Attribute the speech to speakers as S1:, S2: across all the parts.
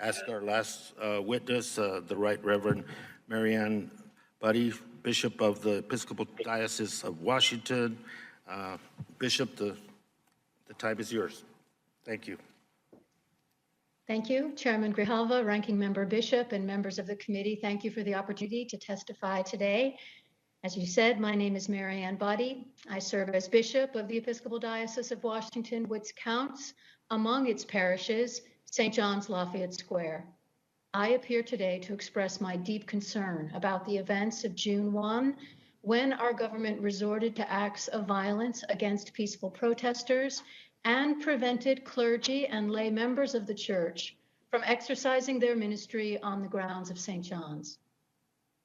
S1: ask our last witness, the Right Reverend Mariann Budde, Bishop of the Episcopal Diocese of Washington. Bishop, the time is yours. Thank you.
S2: Thank you, Chairman Grijalva, Ranking Member Bishop, and members of the committee. Thank you for the opportunity to testify today. As you said, my name is Mariann Budde. I serve as Bishop of the Episcopal Diocese of Washington, which counts among its parishes St. John's Lafayette Square. I appear today to express my deep concern about the events of June 1, when our government resorted to acts of violence against peaceful protesters and prevented clergy and lay members of the church from exercising their ministry on the grounds of St. John's.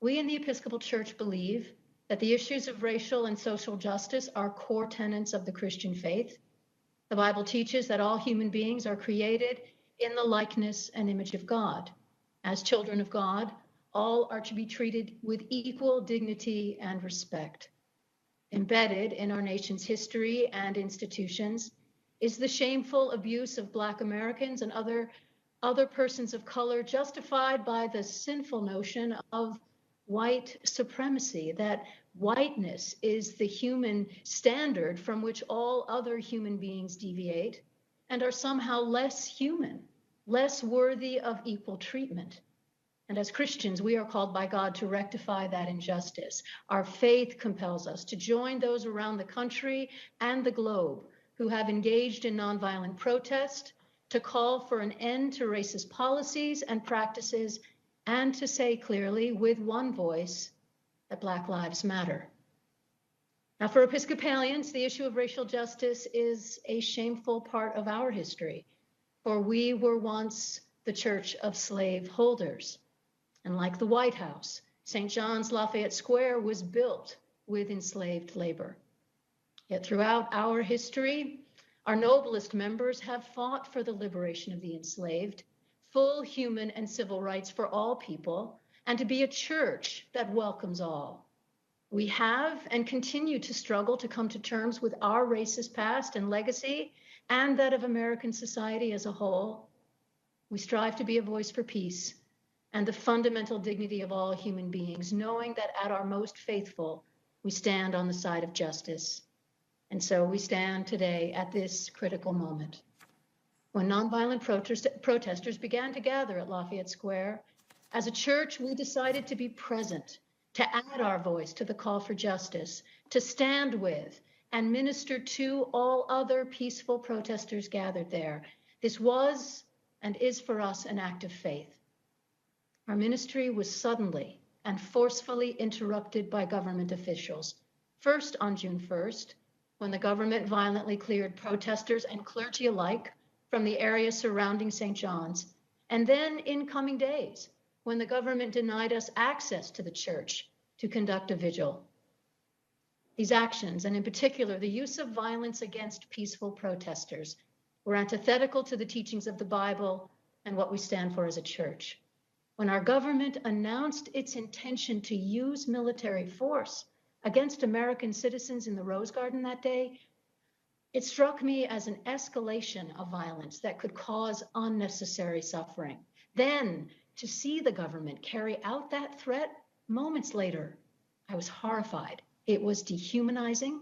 S2: We in the Episcopal Church believe that the issues of racial and social justice are core tenets of the Christian faith. The Bible teaches that all human beings are created in the likeness and image of God. As children of God, all are to be treated with equal dignity and respect. Embedded in our nation's history and institutions is the shameful abuse of Black Americans and other persons of color, justified by the sinful notion of white supremacy, that whiteness is the human standard from which all other human beings deviate and are somehow less human, less worthy of equal treatment. And as Christians, we are called by God to rectify that injustice. Our faith compels us to join those around the country and the globe who have engaged in nonviolent protest, to call for an end to racist policies and practices, and to say clearly with one voice that Black lives matter. Now, for Episcopalians, the issue of racial justice is a shameful part of our history, for we were once the church of slave holders. And like the White House, St. John's Lafayette Square was built with enslaved labor. Yet throughout our history, our noblest members have fought for the liberation of the enslaved, full human and civil rights for all people, and to be a church that welcomes all. We have and continue to struggle to come to terms with our racist past and legacy, and that of American society as a whole. We strive to be a voice for peace and the fundamental dignity of all human beings, knowing that at our most faithful, we stand on the side of justice. And so we stand today at this critical moment. When nonviolent protesters began to gather at Lafayette Square, as a church, we decided to be present, to add our voice to the call for justice, to stand with and minister to all other peaceful protesters gathered there. This was and is for us an act of faith. Our ministry was suddenly and forcefully interrupted by government officials. First on June 1st, when the government violently cleared protesters and clergy alike from the area surrounding St. John's, and then in coming days, when the government denied us access to the church to conduct a vigil. These actions, and in particular the use of violence against peaceful protesters, were antithetical to the teachings of the Bible and what we stand for as a church. When our government announced its intention to use military force against American citizens in the Rose Garden that day, it struck me as an escalation of violence that could cause unnecessary suffering. Then, to see the government carry out that threat moments later, I was horrified. It was dehumanizing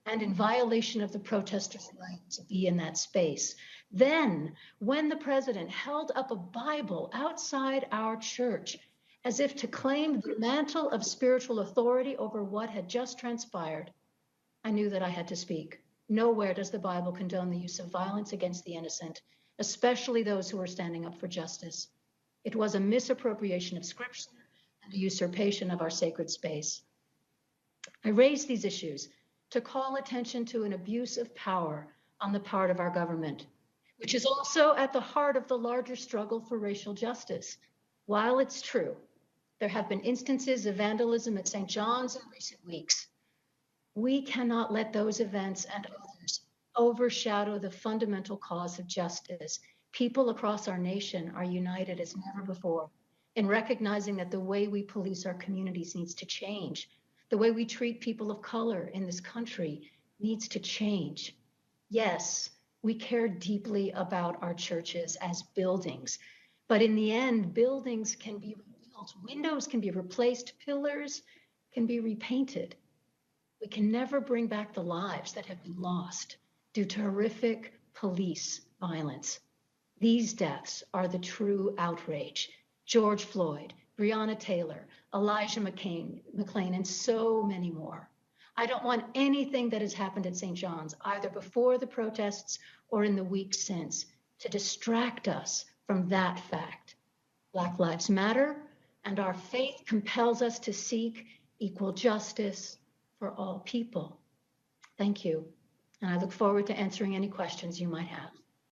S2: and in violation of the protesters' right to be in that space. Then, when the president held up a Bible outside our church, as if to claim the mantle of spiritual authority over what had just transpired, I knew that I had to speak. Nowhere does the Bible condone the use of violence against the innocent, especially those who are standing up for justice. It was a misappropriation of Scripture and a usurpation of our sacred space. I raised these issues to call attention to an abuse of power on the part of our government, which is also at the heart of the larger struggle for racial justice. While it's true, there have been instances of vandalism at St. John's in recent weeks, we cannot let those events and others overshadow the fundamental cause of justice. People across our nation are united as never before in recognizing that the way we police our communities needs to change. The way we treat people of color in this country needs to change. Yes, we care deeply about our churches as buildings, But in the end, buildings can be rebuilt, windows can be replaced, pillars can be repainted. We can never bring back the lives that have been lost due to horrific police violence. These deaths are the true outrage. George Floyd, Breonna Taylor, Elijah McClain, and so many more. I don't want anything that has happened at St. John's, either before the protests or in the weeks since, to distract us from that fact. Black Lives Matter, and our faith compels us to seek equal justice for all people. Thank you, and I look forward to answering any questions you might have.